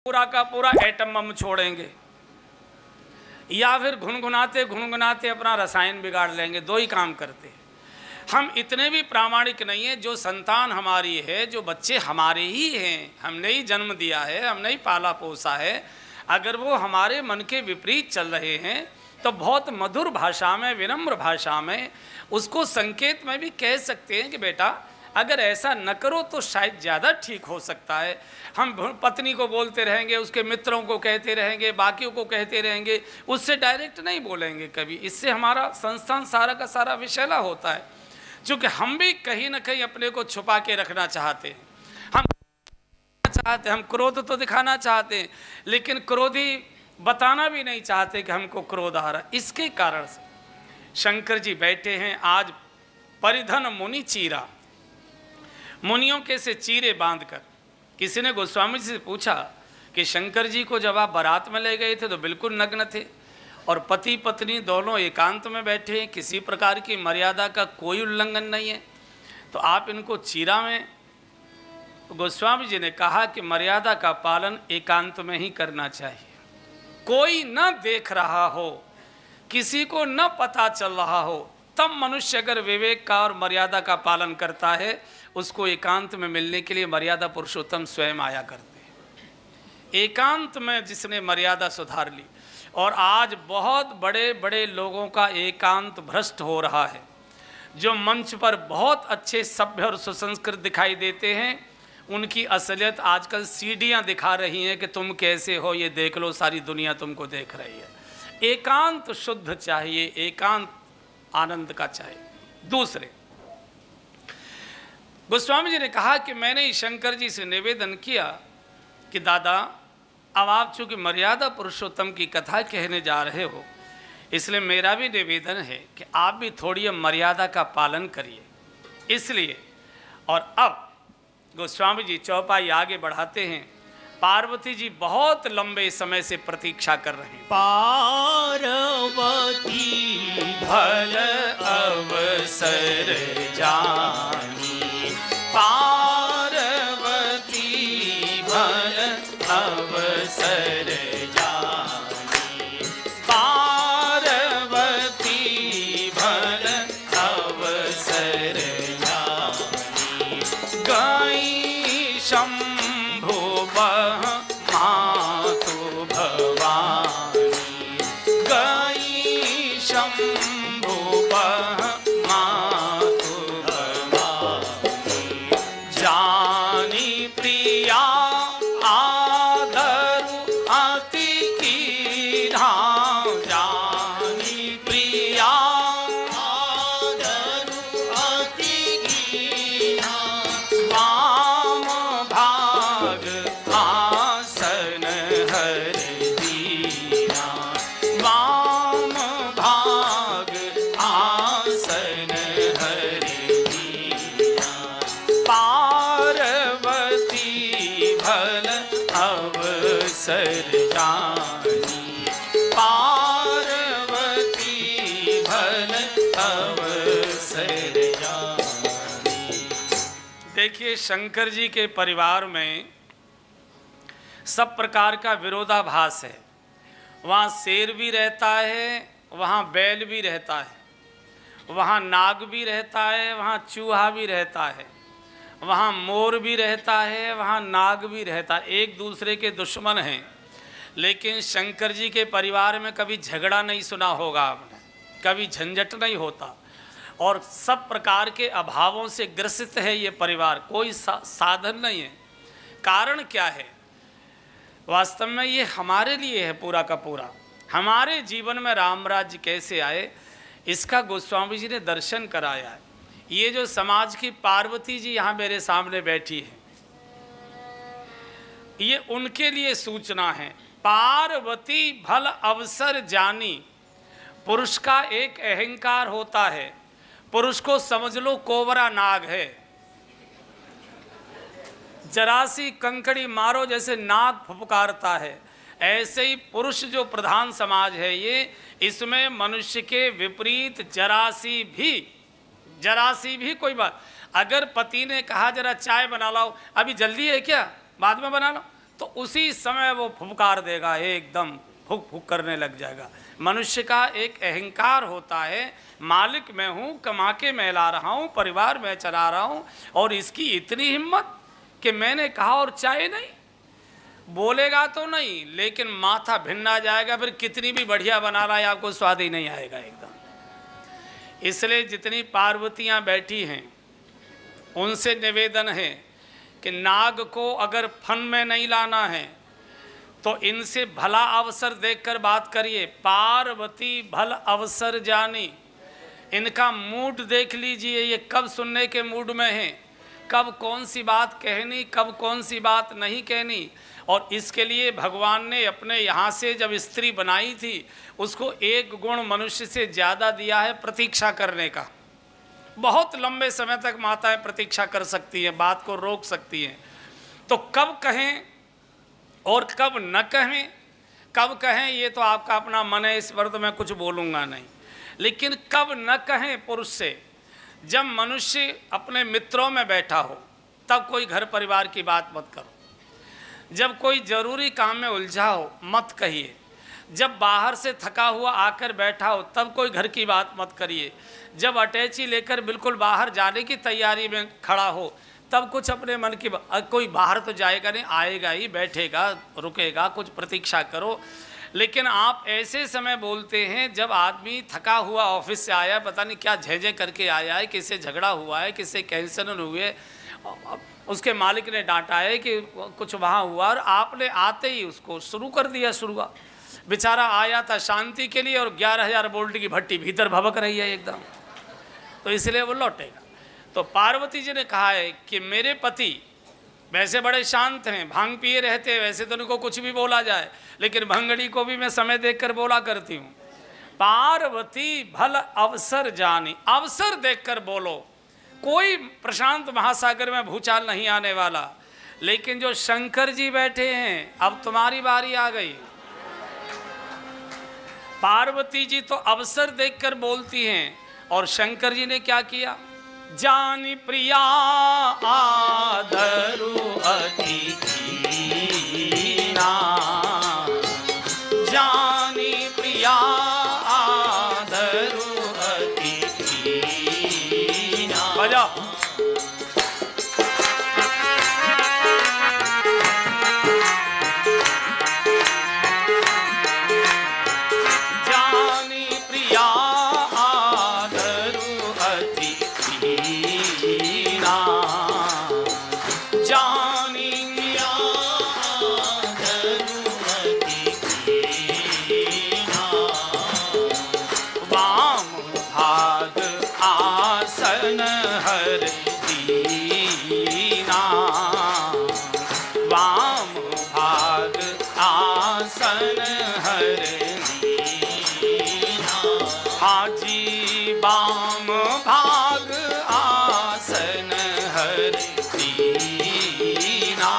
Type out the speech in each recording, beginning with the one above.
पूरा का पूरा एटम बम छोड़ेंगे या फिर गुनगुनाते गुनगुनाते अपना रसायन बिगाड़ लेंगे। दो ही काम करते हैं। हम इतने भी प्रामाणिक नहीं है। जो संतान हमारी है, जो बच्चे हमारे ही हैं, हमने ही जन्म दिया है, हमने ही पाला पोसा है, अगर वो हमारे मन के विपरीत चल रहे हैं तो बहुत मधुर भाषा में, विनम्र भाषा में उसको संकेत में भी कह सकते हैं कि बेटा अगर ऐसा न करो तो शायद ज़्यादा ठीक हो सकता है। हम पत्नी को बोलते रहेंगे, उसके मित्रों को कहते रहेंगे, बाकियों को कहते रहेंगे, उससे डायरेक्ट नहीं बोलेंगे कभी। इससे हमारा संस्थान सारा का सारा विषैला होता है। चूँकि हम भी कहीं ना कहीं अपने को छुपा के रखना चाहते हैं, हम क्रोध तो दिखाना चाहते हैं, लेकिन क्रोधी बताना भी नहीं चाहते कि हमको क्रोध आ रहा। इसके कारण से शंकर जी बैठे हैं। आज परिधन मुनि चीरा, मुनियों के से चीरे बांधकर। किसी ने गोस्वामी जी से पूछा कि शंकर जी को जब आप बारात में ले गए थे तो बिल्कुल नग्न थे और पति पत्नी दोनों एकांत में बैठे हैं, किसी प्रकार की मर्यादा का कोई उल्लंघन नहीं है, तो आप इनको चीरा में। गोस्वामी जी ने कहा कि मर्यादा का पालन एकांत में ही करना चाहिए। कोई न देख रहा हो, किसी को न पता चल रहा हो, तब मनुष्य अगर विवेक का और मर्यादा का पालन करता है, उसको एकांत में मिलने के लिए मर्यादा पुरुषोत्तम स्वयं आया करते हैं। एकांत में जिसने मर्यादा सुधार ली, और आज बहुत बड़े बड़े लोगों का एकांत भ्रष्ट हो रहा है। जो मंच पर बहुत अच्छे सभ्य और सुसंस्कृत दिखाई देते हैं, उनकी असलियत आजकल सीढ़ियाँ दिखा रही हैं कि तुम कैसे हो, ये देख लो, सारी दुनिया तुमको देख रही है। एकांत शुद्ध चाहिए, एकांत आनंद का चाहिए। दूसरे, गोस्वामी जी ने कहा कि मैंने शंकर जी से निवेदन किया कि दादा अब आप चूँकि मर्यादा पुरुषोत्तम की कथा कहने जा रहे हो, इसलिए मेरा भी निवेदन है कि आप भी थोड़ी मर्यादा का पालन करिए। इसलिए, और अब गोस्वामी जी चौपाई आगे बढ़ाते हैं। पार्वती जी बहुत लंबे समय से प्रतीक्षा कर रहे हैं। पार्वती भल अवसर जानी, पार्वती भल अवसर जानी, पार्वती भल अवसर जानी, गई शंभु बह मातु भवानी, गई शंभु बह मातु भवानी, जानी प्रिया आदरु अति कीन्हा, जानी प्रिया आदरु अति कीन्हा, वाम भाग आसन हर दीना, वाम भाग आसन हर दीना, पार्वती भल अवसर जानी, पार्वती भल अवसर जानी। देखिए, शंकर जी के परिवार में सब प्रकार का विरोधाभास है। वहाँ शेर भी रहता है, वहाँ बैल भी रहता है, वहाँ नाग भी रहता है, वहाँ चूहा भी रहता है, वहाँ मोर भी रहता है, वहाँ नाग भी रहता है। एक दूसरे के दुश्मन हैं। लेकिन शंकर जी के परिवार में कभी झगड़ा नहीं सुना होगा आपने, कभी झंझट नहीं होता, और सब प्रकार के अभावों से ग्रसित है ये परिवार। कोई साधन नहीं है। कारण क्या है? वास्तव में ये हमारे लिए है पूरा का पूरा। हमारे जीवन में राम राज्य कैसे आए, इसका गोस्वामी जी ने दर्शन कराया है। ये जो समाज की पार्वती जी यहाँ मेरे सामने बैठी है, ये उनके लिए सूचना है। पार्वती भल अवसर जानी। पुरुष का एक अहंकार होता है। पुरुष को समझ लो कोबरा नाग है, जरासी कंकड़ी मारो जैसे नाग फुफकारता है, ऐसे ही पुरुष जो प्रधान समाज है ये, इसमें मनुष्य के विपरीत जरासी भी कोई बात। अगर पति ने कहा जरा चाय बना लाओ, अभी जल्दी है क्या, बाद में बना लो, तो उसी समय वो फुफकार देगा, एकदम फुक फुक करने लग जाएगा। मनुष्य का एक अहंकार होता है, मालिक मैं हूँ, कमा के मैं ला रहा हूँ, परिवार मैं चला रहा हूँ, और इसकी इतनी हिम्मत कि मैंने कहा और चाहे नहीं। बोलेगा तो नहीं, लेकिन माथा भिन्ना जाएगा, फिर कितनी भी बढ़िया बना रहा है आपको स्वाद ही नहीं आएगा एकदम। इसलिए जितनी पार्वतियाँ बैठी हैं उनसे निवेदन है कि नाग को अगर फन में नहीं लाना है तो इनसे भला अवसर देखकर बात करिए। पार्वती भल अवसर जानी, इनका मूड देख लीजिए, ये कब सुनने के मूड में हैं, कब कौन सी बात कहनी, कब कौन सी बात नहीं कहनी। और इसके लिए भगवान ने अपने यहाँ से जब स्त्री बनाई थी उसको एक गुण मनुष्य से ज़्यादा दिया है, प्रतीक्षा करने का। बहुत लंबे समय तक माताएं प्रतीक्षा कर सकती हैं, बात को रोक सकती हैं। तो कब कहें और कब न कहें, कब कहें ये तो आपका अपना मन है, इस पर तो मैं कुछ बोलूँगा नहीं। लेकिन कब न कहें पुरुष से, जब मनुष्य अपने मित्रों में बैठा हो तब कोई घर परिवार की बात मत करो। जब कोई ज़रूरी काम में उलझा हो मत कहिए। जब बाहर से थका हुआ आकर बैठा हो तब कोई घर की बात मत करिए। जब अटैची लेकर बिल्कुल बाहर जाने की तैयारी में खड़ा हो तब कुछ अपने मन की कोई बाहर तो जाएगा नहीं, आएगा ही, बैठेगा, रुकेगा, कुछ प्रतीक्षा करो। लेकिन आप ऐसे समय बोलते हैं जब आदमी थका हुआ ऑफिस से आया, पता नहीं क्या झेझे करके आया है, किससे झगड़ा हुआ है, किससे कैंसर हुए, उसके मालिक ने डांटा है कि कुछ वहाँ हुआ, और आपने आते ही उसको शुरू कर दिया शुरुआत। बेचारा आया था शांति के लिए और 11,000 वोल्ट की भट्टी भीतर भभक रही है एकदम, तो इसलिए वो लौटेगा। तो पार्वती जी ने कहा है कि मेरे पति वैसे बड़े शांत हैं, भांग पिए रहते हैं, वैसे तो उनको कुछ भी बोला जाए, लेकिन भंगड़ी को भी मैं समय देखकर बोला करती हूँ। पार्वती भल अवसर जानी, अवसर देखकर बोलो। कोई प्रशांत महासागर में भूचाल नहीं आने वाला। लेकिन जो शंकर जी बैठे हैं, अब तुम्हारी बारी आ गई। पार्वती जी तो अवसर देखकर बोलती हैं, और शंकर जी ने क्या किया? जानी प्रिया आदरु अति कीना, जानी प्रिया आदरु अति कीना। बजा। वाम भाग आसन हर दीना,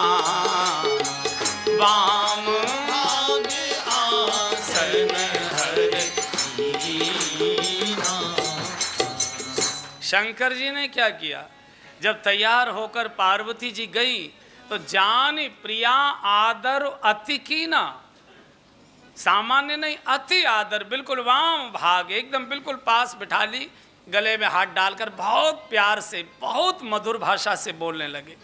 वाम भाग आसन हर दीना। शंकर जी ने क्या किया? जब तैयार होकर पार्वती जी गई तो जान प्रिया आदर अति कीना, सामान्य नहीं, अति आदर, बिल्कुल वाम भाग, एकदम बिल्कुल पास बिठा ली, गले में हाथ डालकर बहुत प्यार से, बहुत मधुर भाषा से बोलने लगे।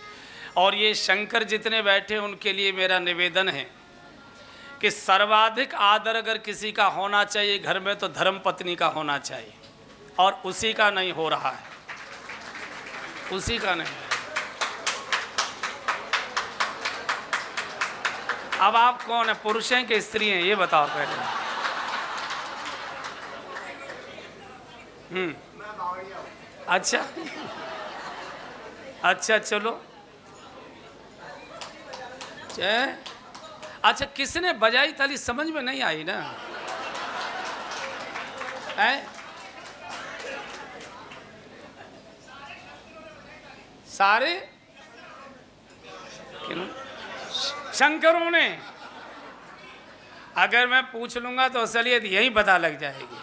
और ये शंकर जितने बैठे उनके लिए मेरा निवेदन है कि सर्वाधिक आदर अगर किसी का होना चाहिए घर में तो धर्मपत्नी का होना चाहिए, और उसी का नहीं हो रहा है, उसी का नहीं। अब आप कौन है, पुरुष हैं कि स्त्री हैं, ये बताओ पहले। अच्छा अच्छा, चलो। अच्छा, किसने बजाई ताली समझ में नहीं आई ना? है सारे शंकरों ने? अगर मैं पूछ लूंगा तो असलियत यही पता लग जाएगी।